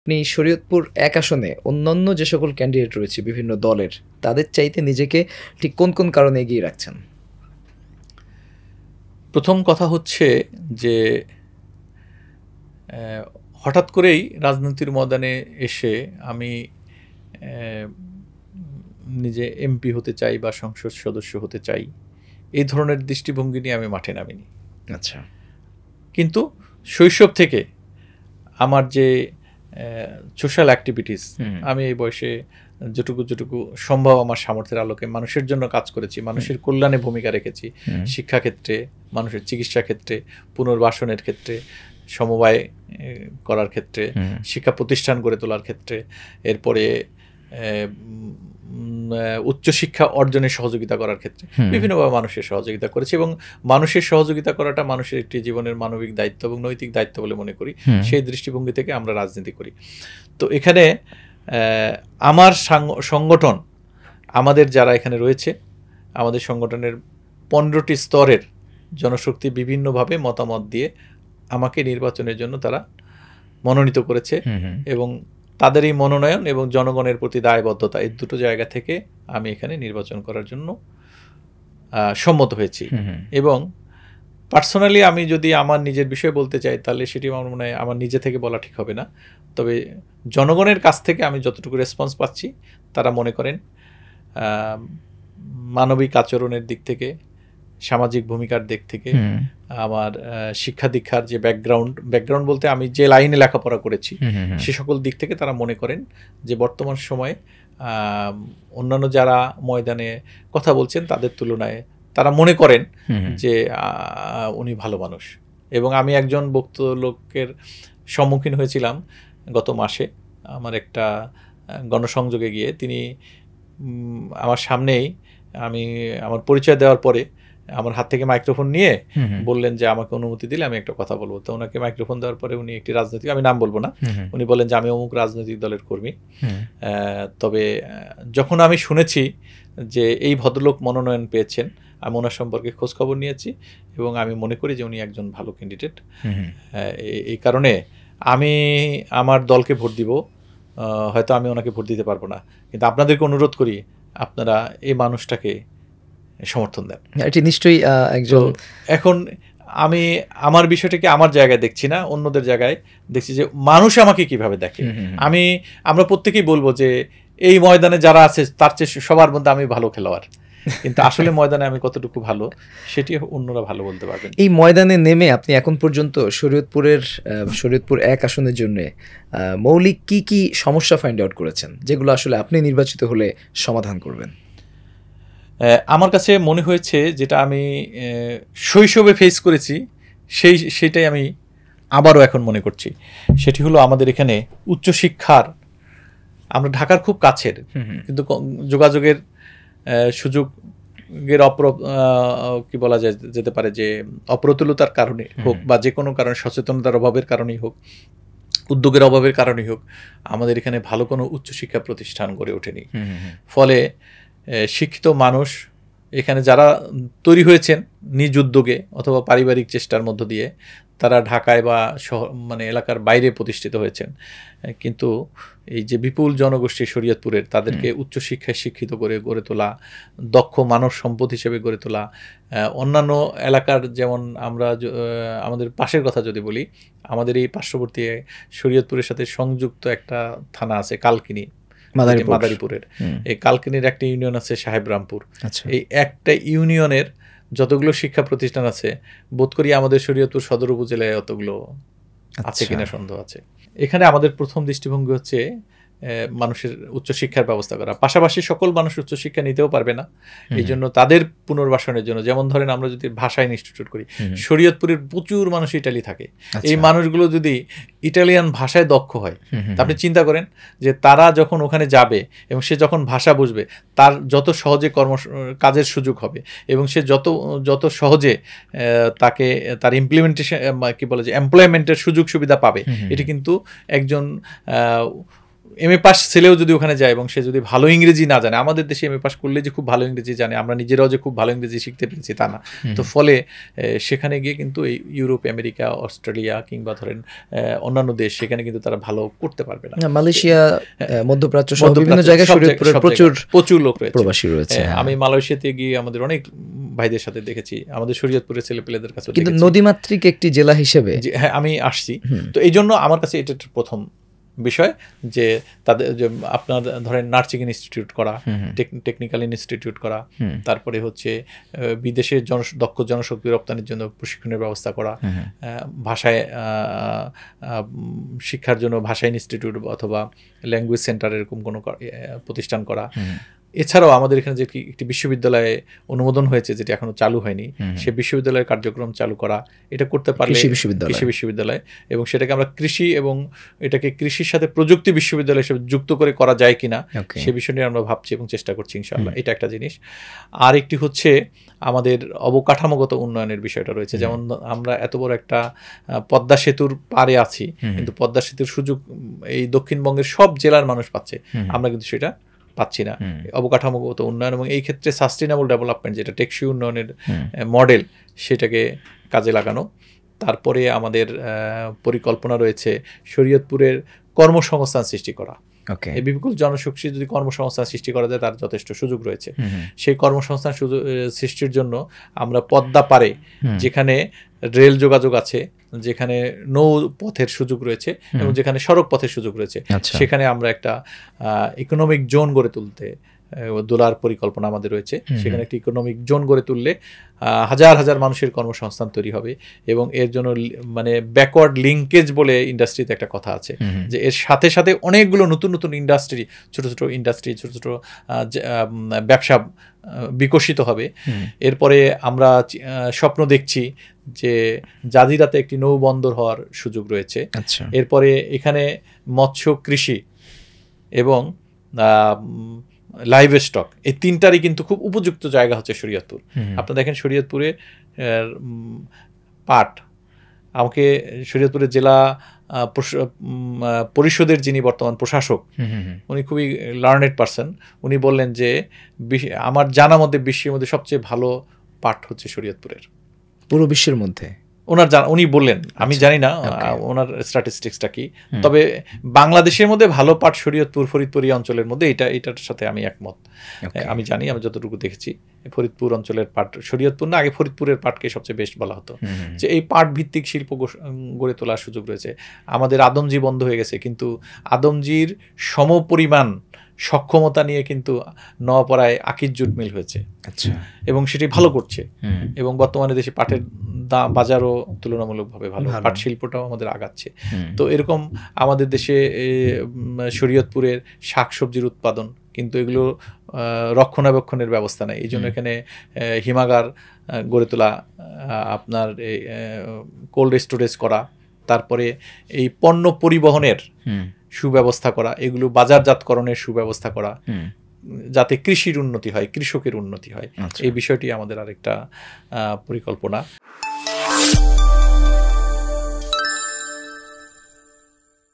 আপনি শরীয়তপুর এক আসনে অন্যান্য যে সকল ক্যান্ডিডেট রয়েছে বিভিন্ন দলের, তাদের চাইতে নিজেকে ঠিক কোন কোন কারণে এগিয়ে রাখছেন? প্রথম কথা হচ্ছে যে হঠাৎ করেই রাজনীতির ময়দানে এসে আমি নিজে এমপি হতে চাই বা সংসদ সদস্য হতে চাই, এই ধরনের দৃষ্টিভঙ্গি নিয়ে আমি মাঠে নামিনি। আচ্ছা। কিন্তু শৈশব থেকে আমার যে সোশ্যাল অ্যাক্টিভিটিস, আমি এই বয়সে যেটুকু সম্ভব আমার সামর্থ্যের আলোকে মানুষের জন্য কাজ করেছি, মানুষের কল্যাণে ভূমিকা রেখেছি। শিক্ষাক্ষেত্রে, মানুষের চিকিৎসা ক্ষেত্রে, পুনর্বাসনের ক্ষেত্রে, সমবায় করার ক্ষেত্রে, শিক্ষা প্রতিষ্ঠান গড়ে তোলার ক্ষেত্রে, এরপরে উচ্চশিক্ষা অর্জনে সহযোগিতা করার ক্ষেত্রে বিভিন্নভাবে মানুষের সহযোগিতা করেছি এবং মানুষের সহযোগিতা করাটা মানুষের একটি জীবনের মানবিক দায়িত্ব এবং নৈতিক দায়িত্ব বলে মনে করি। সেই দৃষ্টিভঙ্গি থেকে আমরা রাজনীতি করি। তো এখানে আমার সংগঠন, আমাদের যারা এখানে রয়েছে, আমাদের সংগঠনের 15টি স্তরের জনশক্তি বিভিন্নভাবে মতামত দিয়ে আমাকে নির্বাচনের জন্য তারা মনোনীত করেছে এবং তাদের এই মনোনয়ন এবং জনগণের প্রতি দায়বদ্ধতা, এই দুটো জায়গা থেকে আমি এখানে নির্বাচন করার জন্য সম্মত হয়েছি। এবং পার্সোনালি আমি যদি আমার নিজের বিষয়ে বলতে চাই, তাহলে সেটি আমার মনে হয় আমার নিজে থেকে বলা ঠিক হবে না। তবে জনগণের কাছ থেকে আমি যতটুকু রেসপন্স পাচ্ছি, তারা মনে করেন মানবিক আচরণের দিক থেকে, সামাজিক ভূমিকার দিক থেকে, আমার শিক্ষা দীক্ষার যে ব্যাকগ্রাউন্ড বলতে আমি যে লাইনে লেখাপড়া করেছি, সে সকল দিক থেকে তারা মনে করেন যে বর্তমান সময়ে অন্যান্য যারা ময়দানে কথা বলছেন তাদের তুলনায় তারা মনে করেন যে উনি ভালো মানুষ। এবং আমি একজন বক্তব্য লোকের সম্মুখীন হয়েছিলাম গত মাসে আমার একটা গণসংযোগে গিয়ে। তিনি আমার সামনেই, আমি আমার পরিচয় দেওয়ার পরে আমার হাত থেকে মাইক্রোফোন নিয়ে বললেন যে আমাকে অনুমতি দিলে আমি একটা কথা বলবো। তো ওনাকে মাইক্রোফোন দেওয়ার পরে উনি একটি রাজনৈতিক, আমি নাম বলবো না, উনি বললেন যে আমি অমুক রাজনৈতিক দলের কর্মী। তবে যখন আমি শুনেছি যে এই ভদ্রলোক মনোনয়ন পেয়েছেন, আমি ওনার সম্পর্কে খোঁজখবর নিয়েছি এবং আমি মনে করি যে উনি একজন ভালো ক্যান্ডিডেট। এই কারণে আমি আমার দলকে ভোট দিব, হয়তো আমি ওনাকে ভোট দিতে পারবো না, কিন্তু আপনাদেরকে অনুরোধ করি আপনারা এই মানুষটাকে সমর্থন দেন। এটি নিশ্চয়ই একজন। এখন আমি আমার বিষয়টাকে আমার জায়গায় দেখছি না, অন্যদের জায়গায় দেখছি যে মানুষ আমাকে কিভাবে দেখে। আমরা প্রত্যেকেই বলবো যে এই ময়দানে যারা আছে তার চেয়ে সবার মধ্যে আমি ভালো খেলোয়াড়, কিন্তু আসলে ময়দানে আমি কতটুকু ভালো সেটি অন্যরা ভালো বলতে পারবেন। এই ময়দানে নেমে আপনি এখন পর্যন্ত শরীয়তপুর এক আসনের জন্য মৌলিক কি সমস্যা ফাইন্ড আউট করেছেন, যেগুলো আসলে আপনি নির্বাচিত হলে সমাধান করবেন? আমার কাছে মনে হয়েছে যেটা আমি শৈশবে ফেস করেছি, সেটাই আমি আবারও এখন মনে করছি। সেটি হলো আমাদের এখানে উচ্চশিক্ষার, আমরা ঢাকার খুব কাছের, কিন্তু যোগাযোগের সুযোগের কি বলা যায় যেতে পারে যে অপ্রতুলতার কারণে হোক বা যে কোনো কারণে, সচেতনতার অভাবের কারণেই হোক, উদ্যোগের অভাবের কারণেই হোক, আমাদের এখানে ভালো কোনো উচ্চশিক্ষা প্রতিষ্ঠান গড়ে ওঠেনি। ফলে শিক্ষিত মানুষ এখানে যারা তৈরি হয়েছেন নিজ উদ্যোগে অথবা পারিবারিক চেষ্টার মধ্য দিয়ে, তারা ঢাকায় বা মানে এলাকার বাইরে প্রতিষ্ঠিত হয়েছেন। কিন্তু এই যে বিপুল জনগোষ্ঠী শরীয়তপুরের, তাদেরকে উচ্চশিক্ষায় শিক্ষিত করে গড়ে তোলা, দক্ষ মানব সম্পদ হিসেবে গড়ে তোলা, অন্যান্য এলাকার যেমন আমরা আমাদের পাশের কথা যদি বলি, আমাদের এই পার্শ্ববর্তী শরীয়তপুরের সাথে সংযুক্ত একটা থানা আছে কালকিনি, মাদারীপুরের। এই কালকিনির একটা ইউনিয়ন আছে সাহেবরামপুর। এই একটা ইউনিয়নের যতগুলো শিক্ষা প্রতিষ্ঠান আছে, বোধ করি আমাদের শরীয়তপুর সদর উপজেলায় অতগুলো আছে কিনা সন্দেহ আছে। এখানে আমাদের প্রথম দৃষ্টিভঙ্গি হচ্ছে মানুষের উচ্চশিক্ষার ব্যবস্থা করা। পাশাপাশি সকল মানুষ উচ্চশিক্ষা নিতেও পারবে না, এই জন্য তাদের পুনর্বাসনের জন্য, যেমন ধরেন আমরা যদি ভাষা ইনস্টিটিউট করি, শরীয়তপুরের প্রচুর মানুষ ইটালি থাকে, এই মানুষগুলো যদি ইটালিয়ান ভাষায় দক্ষ হয়, আপনি চিন্তা করেন যে তারা যখন ওখানে যাবে এবং সে যখন ভাষা বুঝবে, তার যত সহজে কাজের সুযোগ হবে এবং সে যত সহজে তাকে তার ইমপ্লিমেন্টেশন কি বলে যে এমপ্লয়মেন্টের সুযোগ সুবিধা পাবে। এটি কিন্তু একজন এমএ পাস ছেলেও যদি ওখানে যায় এবং সে যদি ভালো ইংরেজি না জানে, আমাদের দেশে এমএ পাস করলে যে খুব ভালো ইংরেজি জানে, আমরা নিজেরাও যে খুব ভালো ইংরেজি শিখতে পেরেছি তা না। তো ফলে সেখানে গিয়ে কিন্তু এই ইউরোপ, আমেরিকা, অস্ট্রেলিয়া কিংবা ধরেন অন্যান্য দেশ, সেখানে কিন্তু তারা ভালো করতে পারবে না। মালয়েশিয়া, মধ্যপ্রাচ্য সহ বিভিন্ন জায়গায় শরীয়তপুরে প্রচুর লোক রয়েছে, প্রবাসী রয়েছে। আমি মালয়েশিয়াতে গিয়ে আমাদের অনেক ভাইদের সাথে দেখেছি, আমাদের শরীয়তপুরের ছেলেপেলেদের কাছে। কিন্তু নদীমাতৃক একটি জেলা হিসেবে হ্যাঁ আমি আসছি, তো এই জন্য আমার কাছে এটা প্রথম বিষয় যে তাদের যে আপনার ধরেন নার্সিং ইনস্টিটিউট করা, টেকনিক্যাল ইনস্টিটিউট করা, তারপরে হচ্ছে বিদেশে দক্ষ জনশক্তি রপ্তানির জন্য প্রশিক্ষণের ব্যবস্থা করা, ভাষায় শিক্ষার জন্য ভাষা ইনস্টিটিউট অথবা ল্যাঙ্গুয়েজ সেন্টার এরকম কোনো প্রতিষ্ঠান করা। এছাড়াও আমাদের এখানে যে একটি বিশ্ববিদ্যালয়ে অনুমোদন হয়েছে, যেটি এখনো চালু হয়নি, সে বিশ্ববিদ্যালয়ের কার্যক্রম চালু করা, এটা করতে পারলে কৃষি বিশ্ববিদ্যালয়, এবং সেটাকে আমরা কৃষি এবং এটাকে কৃষির সাথে প্রযুক্তি বিশ্ববিদ্যালয় হিসেবে যুক্ত করে করা যায় কিনা সে বিষয় নিয়ে আমরা ভাবছি এবং চেষ্টা করছি ইনশাআল্লাহ। এটা একটা জিনিস। আর একটি হচ্ছে আমাদের অবকাঠামোগত উন্নয়নের বিষয়টা রয়েছে। যেমন আমরা এত বড় একটা পদ্মা সেতুর পারে আছি, কিন্তু পদ্মা সেতুর সুযোগ এই দক্ষিণবঙ্গের সব জেলার মানুষ পাচ্ছে, আমরা কিন্তু সেটা পাচ্ছি না। অবকাঠামোগত উন্নয়ন এবং এই ক্ষেত্রে সাস্টেইনেবল ডেভেলপমেন্ট, যেটা টেকসই উন্নয়নের মডেল, সেটাকে কাজে লাগানো। তারপরে আমাদের পরিকল্পনা রয়েছে শরীয়তপুরের কর্মসংস্থান সৃষ্টি করা। এই বিপুল জনশক্তি যদি কর্মসংস্থান সৃষ্টি করা যায়, তার যথেষ্ট সুযোগ রয়েছে। সেই কর্মসংস্থান সৃষ্টির জন্য আমরা পদ্মা পারে, যেখানে রেল যোগাযোগ আছে, যেখানে নৌ পথের সুযোগ রয়েছে এবং যেখানে সড়ক পথের সুযোগ রয়েছে, সেখানে আমরা একটা ইকোনমিক জোন গড়ে তুলতে দোলার পরিকল্পনা আমাদের রয়েছে। সেখানে একটি ইকোনমিক জোন গড়ে তুললে হাজার হাজার মানুষের কর্মসংস্থান তৈরি হবে এবং এর জন্য মানে ব্যাকওয়ার্ড লিঙ্কেজ বলে ইন্ডাস্ট্রিতে একটা কথা আছে, যে এর সাথে সাথে অনেকগুলো নতুন নতুন ইন্ডাস্ট্রি, ছোট ছোট ইন্ডাস্ট্রি, ছোট ছোট ব্যবসা বিকশিত হবে। এরপরে আমরা স্বপ্ন দেখছি যে জাজিরাতে একটি নৌবন্দর হওয়ার সুযোগ রয়েছে। এরপরে এখানে মৎস্য, কৃষি এবং লাইভ স্টক, এই তিনটারই কিন্তু খুব উপযুক্ত জায়গা হচ্ছে শরীয়তপুর। আপনারা দেখেন শরীয়তপুরে পাট, আমাকে শরীয়তপুরের জেলা পরিষদের যিনি বর্তমান প্রশাসক, উনি খুবই লার্নেড পারসন, উনি বললেন যে আমার জানা মধ্যে বিশ্বের মধ্যে সবচেয়ে ভালো পাট হচ্ছে শরীয়তপুরের, পুরো বিশ্বের মধ্যে। উনি বললেন, আমি জানি না ওনার স্ট্যাটিস্টিক্সটা কি, তবে বাংলাদেশের মধ্যে ভালো পাট শরীয়তপুর, ফরিদপুর অঞ্চলের মধ্যে এটার সাথে আমি একমত। আমি জানি, আমি যতটুকু দেখেছি ফরিদপুর অঞ্চলের পাট, শরীয়তপুর না, আগে ফরিদপুরের পাটকে সবচেয়ে বেস্ট বলা হতো। যে এই পাট ভিত্তিক শিল্প গড়ে তোলার সুযোগ রয়েছে। আমাদের আদমজি বন্ধ হয়ে গেছে, কিন্তু আদমজির সমপরিমাণ সক্ষমতা নিয়ে কিন্তু নওয়াপাড়ায় আকিজ জুট মিল হয়েছে, এবং সেটি ভালো করছে, এবং বর্তমানে দেশে পাটের বাজারও তুলনামূলকভাবে ভালো, পাট শিল্পটাও আমাদের আগাচ্ছে। তো এরকম আমাদের দেশে শরীয়তপুরের শাকসবজির উৎপাদন, কিন্তু এগুলো রক্ষণাবেক্ষণের ব্যবস্থা নেই। এই জন্য এখানে হিমাগার গড়ে তোলা, আপনার কোল্ড স্টোরেজ করা, তারপরে এই পণ্য পরিবহনের সুব্যবস্থা করা, এগুলো বাজারজাতকরণের সুব্যবস্থা করা, যাতে কৃষির উন্নতি হয়, কৃষকের উন্নতি হয়, এই বিষয়টি আমাদের আরেকটা পরিকল্পনা।